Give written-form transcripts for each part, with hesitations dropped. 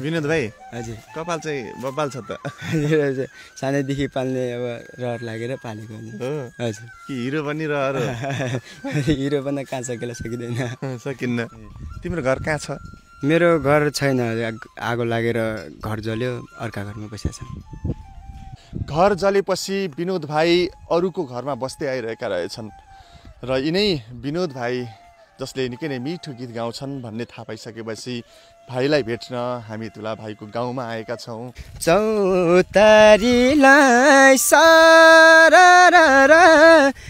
विनोद भाइ हजुर कपाल चाहिँ बब्बाल छ त सानैदेखि पाल्ने अब रहर लागेर पालेको हो हजुर कि हिरो पनि रहर हिरो बन्न कहाँ सकेला सकिँदैन सकिन्न तिम्रो घर कहाँ छ मेरो घर छैन आगो लागेर घर जल्यो अर्का घरमा बसेका छन् घर जलेपछि विनोद भाइ अरूको घरमा बस्दै आइरहेका रहेछन् र यिनै विनोद भाइ जसले निकै नै मिठो गीत गाउँछन् भन्ने थाहा पाइसकेपछि भाइलाई भेट्न हामी तुला भाइको गाउँमा आएका छौँ चौतारीलाई सारा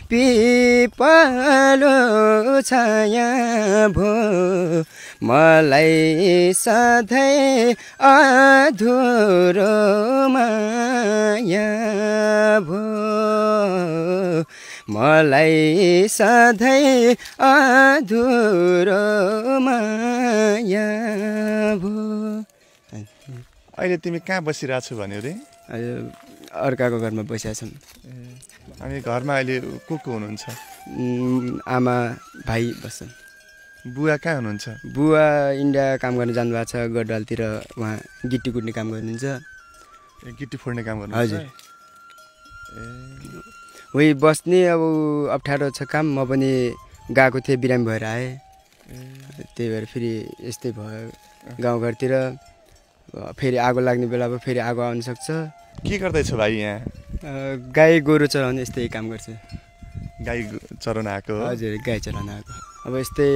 पिपलो छाया भो मलाई सधैँ अधुरो माया भो मलाई सधैँ अधुरो माया भो अहिले तिमी कहाँ बसिरहेको छु भन्यो रे अर्काको घरमा बसेका छन् अनि घरमा अहिले को हुनुहुन्छ आमा भाइ बस्छन् बुवा कहाँ हुनुहुन्छ बुवा इन्डिया काम गर्न जानुभएको छ गडवालतिर उहाँ गिट्टी कुट्ने काम गर्नुहुन्छ गिट्टी फोड्ने काम गर्नुहुन्छ हजुर उही बस्ने अब अप्ठ्यारो छ काम म पनि गएको थिएँ बिरामी भएर आएँ त्यही भएर फेरि यस्तै भयो गाउँघरतिर फेरि आगो लाग्ने बेलामा फेरि आगो आउन सक्छ के गर्दैछ भाइ यहाँ गाई गोरु चराउने यस्तै काम गर्छ गाई चराउन आएको हजुर गाई चराउन आएको अब यस्तै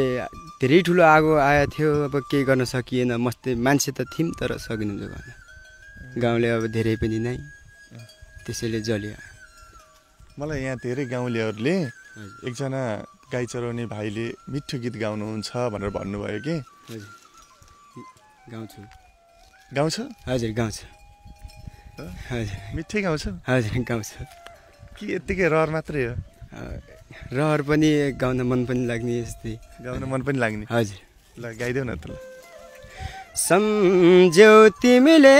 धेरै ठुलो आगो आएको थियो अब केही गर्न सकिएन मस्तै मान्छे त थियौँ तर सकिनु गर्न गाउँले अब धेरै पनि नै त्यसैले जल्यो मलाई यहाँ धेरै गाउँलेहरूले एकजना गाई चराउने भाइले मिठो गीत गाउनुहुन्छ भनेर भन्नुभयो कि गाउँछु गाउँछ हजुर गाउँछु हजुर मिठै गाउँछ हजुर गाउँछु कि यत्तिकै रहर मात्रै हो रहर पनि गाउन मन पनि लाग्ने यस्तै गाउन मन पनि लाग्ने हजुर ल गाइदेऊ न त ल सम्झ्यौ तिमीले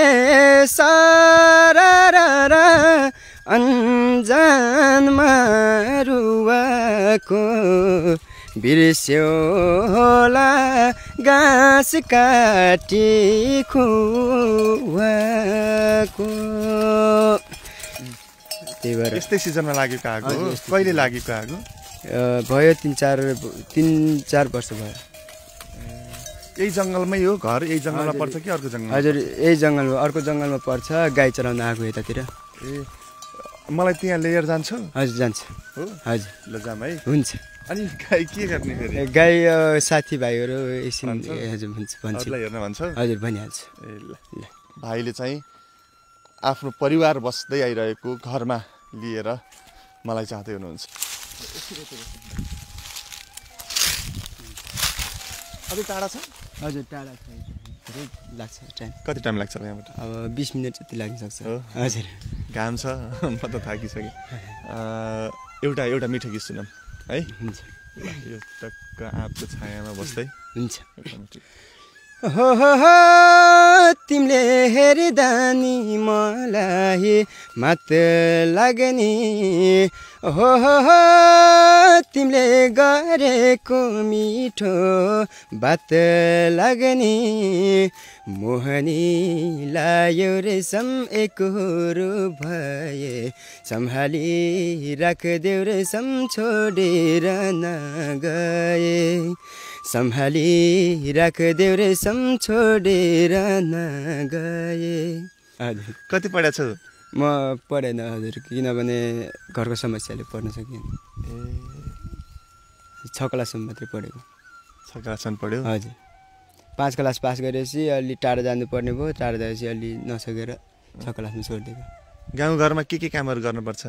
सारा अन्जानमा रुवाको बिर्स्यौ होला घाँस काटी खुवाको त्यही भएर यस्तै सिजनमा लागेको आगो कहिले लागेको आगो भयो 3-4 वर्ष भयो यही जङ्गलमै हो घर यही जङ्गलमा पर्छ कि अर्को जङ्गल हजुर यही जङ्गलमा अर्को जङ्गलमा पर्छ गाई चराउन आगो यतातिर ए मलाई त्यहाँ लिएर जान्छ हजुर जान्छ हो हजुर ल जाम है हुन्छ अनि गाई के गर्ने फेरि गाई साथीभाइहरू एकछिन हजुर भन्छ हेर्न भन्छ हजुर भनिहाल्छु ए ल भाइले चाहिँ आफ्नो परिवार बस्दै आइरहेको घरमा लिएर मलाई चाहँदै हुनुहुन्छ अझै टाढा छ हजुर टाढा छ धेरै लाग्छ टाइम कति टाइम लाग्छ यहाँबाट अब 20 मिनट जति लाग्न सक्छ हो हजुर घाम छ म त थाकिसकेँ एउटा मिठो गीत सुनौँ है हुन्छ यो टक्क आँपको छायामा बस्दै हुन्छ हो तिमीले हेर्दा नि मलाई मात लाग्ने हो तिमीले गरेको मिठो बात लाग्ने मोहनी लायो रेशम एकहोरो भए सम्हाली राखदेऊ रेशम छोडेर नगए सम्हाली राखदेऊ रेशम छोडेर नगए हजुर कति पढाएको छौ म पढेन हजुर किनभने घरको समस्याले पढ्न सकिएन 6 क्लाससम्म मात्रै पढेको 6 क्लाससम्म पढ्यो हजुर 5 क्लास पास गरेपछि अलि टाढा जानुपर्ने भयो टाढा जाएपछि अलि नसकेर 6 क्लासमा छोडिदिएको गाउँघरमा के कामहरू गर्नुपर्छ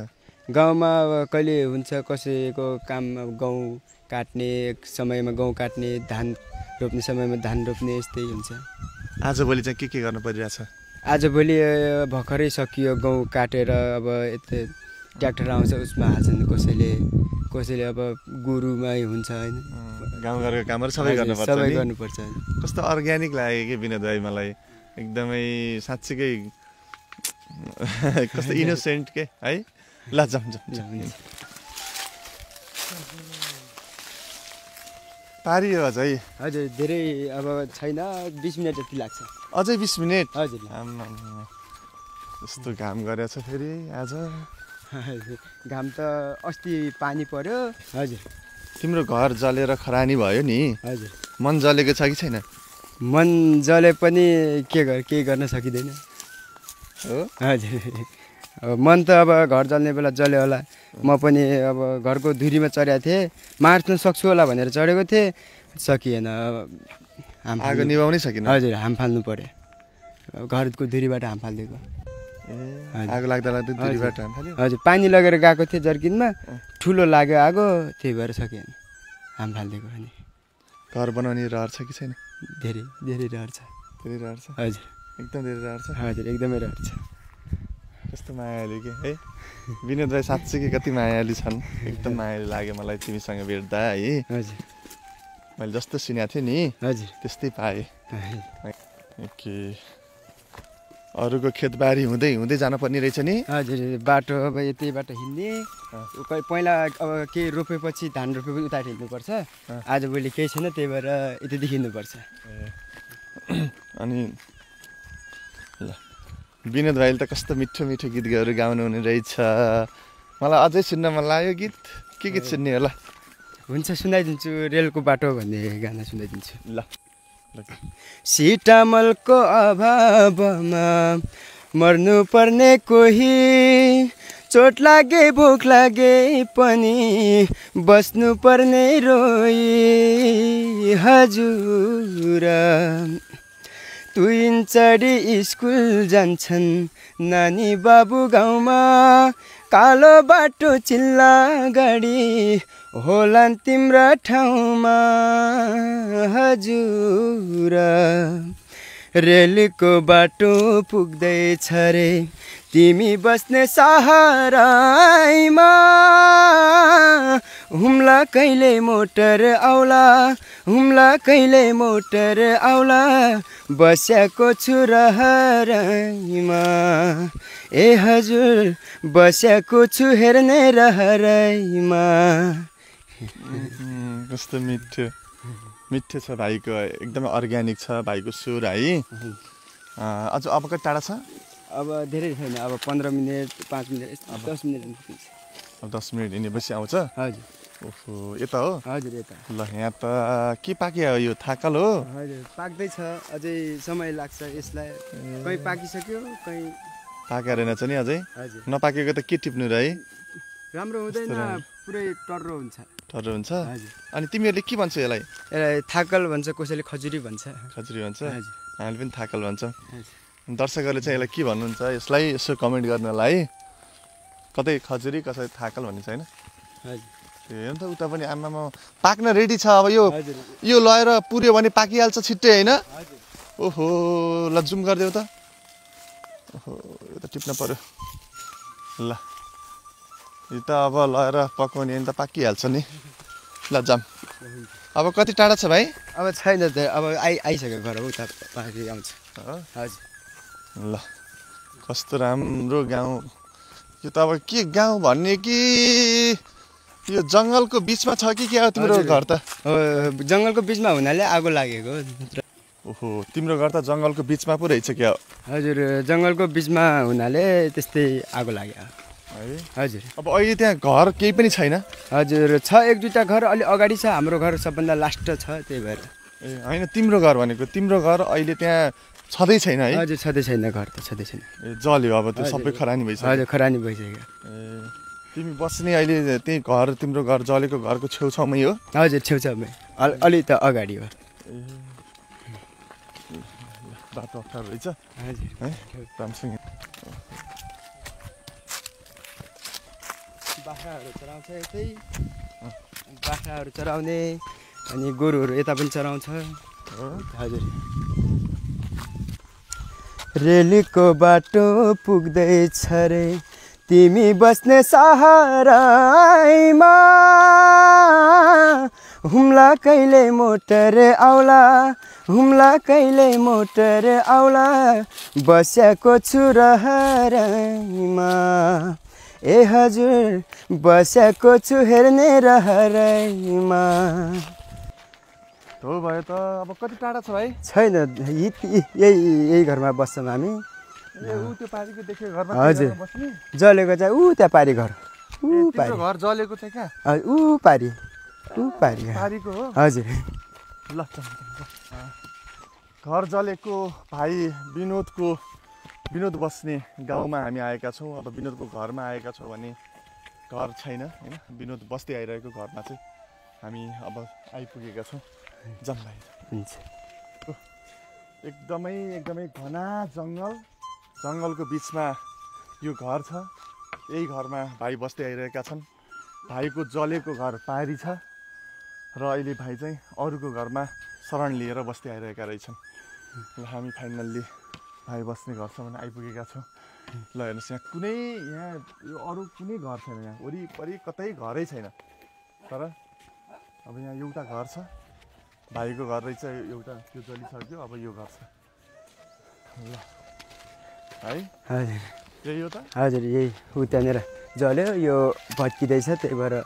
गाउँमा अब कहिले हुन्छ कसैको काम अब गहुँ काट्ने समयमा गहुँ काट्ने धान रोप्ने समयमा धान रोप्ने यस्तै हुन्छ आजभोलि चाहिँ के गर्नु परिरहेछ आजभोलि भर्खरै सकियो गहुँ काटेर अब यतै ट्र्याक्टर आउँछ उसमा हाल्छन् कसैले अब गोरुमै हुन्छ हैन गाउँघरको कामहरू सबै गर्नुपर्छ कस्तो अर्ग्यानिक लाग्यो कि विनोद भाइ मलाई एकदमै साँच्चीकै कस्तो इनोसेन्ट के है ल जाम पारी हो अझै हजुर धेरै अब छैन 20 मिनेट जति लाग्छ अझै 20 मिनेट हजुर यस्तो घाम गरेछ फेरि आज घाम त अस्ति पानी पर्यो हजुर तिम्रो घर जलेर खरानी भयो नि हजुर मन जलेको छ कि छैन मन जले पनि केही गर्न सकिँदैन हो हजुर अब मन त अब घर जल्ने बेला जल्यो होला म पनि अब घरको धुरीमा चढेको थिएँ मार्न सक्छु होला भनेर चढेको थिएँ सकिएन आगो निभाउनै सकिन हजुर हाम फाल्नु पर्यो घरको धुरीबाट हाम फालिदिएको आगो लाग्दा लाग्दै धुरीबाट हाम फाल्यो हजुर पानी लगेर गएको थिएँ जर्किनमा ठुलो लाग्यो आगो त्यही भएर सकिएन हाम फालिदिएको अनि घर बनाउने रहर छ कि छैन धेरै धेरै रहर छ धेरै रहर छ हजुर एकदम धेरै रहर छ हजुर एकदमै रहर छ कस्तो मायालु के है विनोद भाइ साँच्चै कि कति मायालु छन् एकदम मायालु लाग्यो मलाई तिमीसँग भेट्दा है हजुर मैले जस्तो सुनेको थिएँ नि हजुर त्यस्तै पाएँ के अरूको खेतबारी हुँदै हुँदै जानुपर्ने रहेछ नि हजुर बाटो अब यतैबाट हिँड्ने पहिला अब केही रोपेपछि धान रोपेपछि उता हिँड्नुपर्छ आजभोलि केही छैन त्यही भएर यतिदेखि हिँड्नुपर्छ अनि ल विनोद भाइले त कस्तो मिठो मिठो गीतहरू गाउनु हुने रहेछ मलाई अझै सुन्न मन लाग्यो गीत के गीत सुन्ने होला हुन्छ सुनाइदिन्छु रेलको बाटो भन्ने गाना सुनाइदिन्छु ल सिटामलको अभावमा मर्नुपर्ने कोही चोट लागे भोक लागे पनि बस्नुपर्ने रोई हजुर तुइन चढी स्कुल जान्छन् नानी बाबु गाउँमा कालो बाटो चिल्ला गाडी होलान् तिम्रा ठाउँमा हजुर रेलको बाटो पुग्दैछ रे तिमी बस्ने सहारामा हुम्ला कहिले मोटर आउला हुम्ला कहिले मोटर आउला बस्याको छु रहरैमा ए हजुर बस्याको छु हेर्ने रहरैमा कस्तो मिठो मिठो छ भाइको एकदमै अर्ग्यानिक छ भाइको सुर है अझ अब कति टाढा छ अब धेरै छैन अब 15 मिनेट 5 मिनेट 10 मिनेट अब 10 मिनेट हिँडेपछि आउँछ हजुर ओहो यता हो हजुर यता ल यहाँ त के पाक्यो यो थाकल हो हजुर पाक्दैछ अझै समय लाग्छ यसलाई कहीँ पाकिसक्यो कहीँ पाकेर रहेछ नि अझै हजुर नपाकेको त के टिप्नु र है राम्रो हुँदैन पुरै टर्रो हुन्छ टर्रो हुन्छ हजुर अनि तिमीहरूले के भन्छ यसलाई यसलाई थाकल भन्छ कसैले खजुरी भन्छ खजुरी भन्छ हजुर हामीले पनि थाकल भन्छौँ दर्शकहरूले चाहिँ यसलाई के भन्नुहुन्छ यसलाई यसो कमेन्ट गर्नलाई कतै खजुरी कसै थाकल भन्ने छैन हजुर हेर्नु त उता पनि आमामा पाक्न रेडी छ अब यो लगाएर पुर्यो भने पाकिहाल्छ छिट्टै होइन ओहो ल जुम गरिदेऊ त ओहो यो त टिप्न पर्यो ल यो त अब लगाएर पकाउने भने त पाकिहाल्छ नि ल जाम अब कति टाढा छ भाइ अब छैन त अब आइसक्यो घर उता पाकी आउँछ हजुर ल कस्तो राम्रो गाउँ यो त अब के गाउँ भन्ने कि यो जङ्गलको बिचमा छ कि क्या तिम्रो घर त जङ्गलको बिचमा हुनाले आगो लागेको ओहो तिम्रो घर त जङ्गलको बिचमा पो रहेछ क्या हजुर जङ्गलको बिचमा हुनाले त्यस्तै आगो लाग्यो है हजुर अब अहिले त्यहाँ घर केही पनि छैन हजुर छ एक दुईवटा घर अलि अगाडि छ हाम्रो घर सबभन्दा लास्ट छ त्यही भएर ए होइन तिम्रो घर भनेको तिम्रो घर अहिले त्यहाँ छँदै छैन है हजुर छँदै छैन घर त छँदै छैन ए जल्यो अब त्यो सबै खरानी भइसक्यो हजुर खरानी भइसक्यो ए तिमी बस्ने अहिले त्यही घर तिम्रो घर जलेको घरको छेउछाउमै हो हजुर छेउछाउमै अलि त अगाडि हो बाटो अप्ठ्यारो रहेछ हजुर है राम्रोसँग बाख्राहरू चराउँछ यतै बाख्राहरू चराउने अनि गोरुहरू यता पनि चराउँछ हजुर रेलीको बाटो पुग्दैछ रे तिमी बस्ने सहारामा हुम्ला कहिले मोटर आउला हुम्ला कहिले मोटर आउला बस्याको छु रहरैमा ए हजुर बस्याको छु हेर्ने रहरैमा हो भयो त अब कति टाढा छ भाइ छैन यही घरमा बस्छौँ हामी ए ऊ त्यो पारीको देखेको घरमा हजुर बस्ने जलेको चाहिँ ऊ त्यहाँ पारी घर ऊ पारी घर जलेको चाहिँ कहाँ ऊ पारी पारीको हो हजुर ल घर जलेको भाइ विनोद बस्ने गाउँमा हामी आएका छौँ। अब विनोदको घरमा आएका छौँ भने घर छैन होइन, विनोद बस्दै आइरहेको घरमा चाहिँ हामी अब आइपुगेका छौँ। जाऊँ भाइ। हुन्छ। एकदमै घना जङ्गलको बिचमा यो घर छ। यही घरमा भाइ बस्दै आइरहेका छन्। भाइको जलेको घर पारी छ र अहिले भाइ चाहिँ अरूको घरमा शरण लिएर बस्दै आइरहेका रहेछन्। ल हामी फाइनल्ली भाइ बस्ने घरसम्म आइपुगेका छौँ। ल हेर्नुहोस् यहाँ यो अरू कुनै घर छैन, यहाँ वरिपरि कतै घरै छैन। तर अब यहाँ एउटा घर छ, भाइको घर रहेछ एउटा, त्यो जलिसक्यो। अब यो घर छ। ल है हजुर यही हो त? हजुर यही ऊ त्यहाँनिर जल्यो, यो भत्किँदैछ, त्यही भएर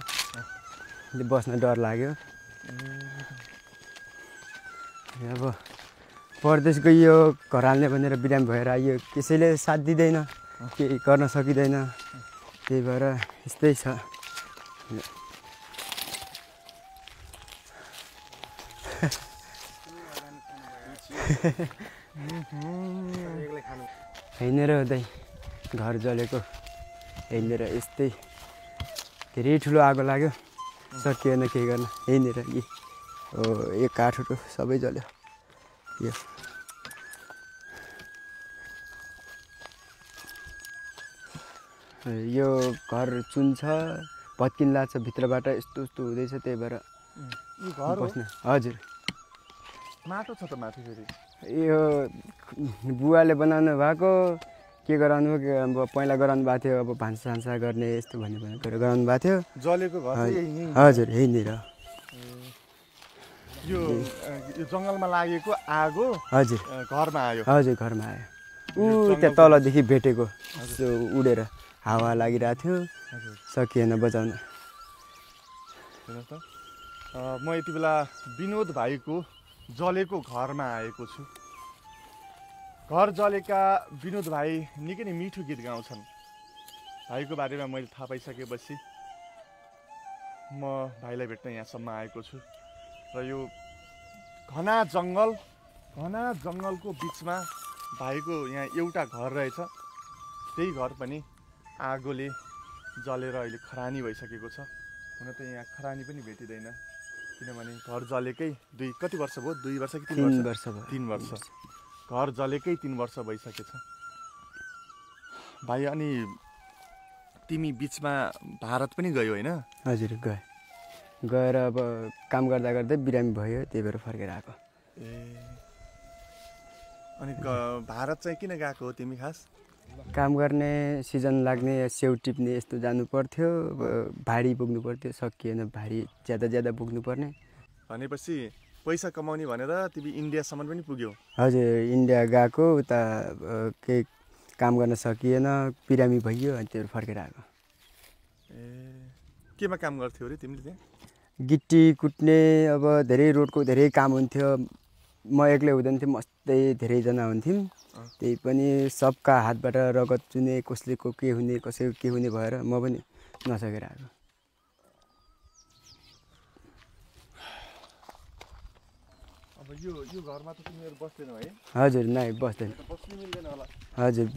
बस्न डर लाग्यो। अब परदेश गइयो घर हाल्ने भनेर बिरामी भएर आइयो, कसैले साथ दिँदैन, केही गर्न सकिँदैन, त्यही भएर यस्तै छ। यहीँनिर हुँदै घर जलेको, यहीँनिर यस्तै धेरै ठुलो आगो लाग्यो, सकिएन केही गर्न। यहीँनिर यो काठहरू सबै जल्यो। यो घर चुन्छ, भत्किन लाग्छ भित्रबाट, यस्तो हुँदैछ, त्यही भएर बस्ने। हजुर माटो छ त माथि फेरि। यो बुवाले बनाउनु भएको, के गराउनु अब पहिला गराउनु भएको थियो, अब भान्सा गर्ने यस्तो भन्ने गराउनु भएको थियो। जलेको घर हजुर यहीँनिर। यो जङ्गलमा लागेको आगो हजुर घरमा आयो। हजुर घरमा आयो। ऊ त्यहाँ तलदेखि भेटेको उडेर हावा लागिरहेको थियो, सकिएन बचाउन। हेर्नुहोस् त, म यति बेला विनोद भाइको जलेको घरमा आएको छु। घर जलेका विनोद भाइ निकै नै मिठो गीत गाउँछन्। भाइको बारेमा मैले थाहा पाइसकेपछि म भाइलाई भेट्न यहाँसम्म आएको छु। र यो घना जङ्गलको बिचमा भाइको यहाँ एउटा घर रहेछ। त्यही घर पनि आगोले जलेर अहिले खरानी भइसकेको छ। हुन त यहाँ खरानी पनि भेटिँदैन, किनभने घर जलेकै कति वर्ष भयो? 2 वर्ष कि 3 वर्ष? 3 वर्ष। घर जलेकै 3 वर्ष भइसकेछ। भाइ अनि तिमी बिचमा भारत पनि गयो होइन? हजुर गएर अब काम गर्दा गर्दै बिरामी भयो, त्यही भएर फर्केर आएको। ए अनि भारत चाहिँ किन गएको हो तिमी खास? काम गर्ने, सिजन लाग्ने, स्याउ टिप्ने यस्तो जानु पर्थ्यो, भारी बोक्नु पर्थ्यो, सकिएन, भारी ज्यादा बोक्नु पर्ने। भनेपछि पैसा कमाउने भनेर तिमी इन्डियासम्म पनि पुग्यौ? हजुर इन्डिया गएको, उता केही काम गर्न सकिएन, बिरामी भइयो, अनि त्यो फर्केर आएको। ए केमा काम गर्थ्यौ अरे तिमीले त्यहाँ? गिट्टी कुट्ने, अब धेरै रोडको धेरै काम हुन्थ्यो। म एक्लै हुँदैन थिएँ, मस्तै धेरैजना हुन्थ्यौँ। त्यही पनि सबका हातबाट रगत चुने, कसैको के हुने कसैको के हुने भएर म पनि नसकेर आएको। अब यो घरमा त तिमीहरू बस्दैनौ है? हजुर नै बस्दैन। बस्नु मिल्दैन होला? हजुर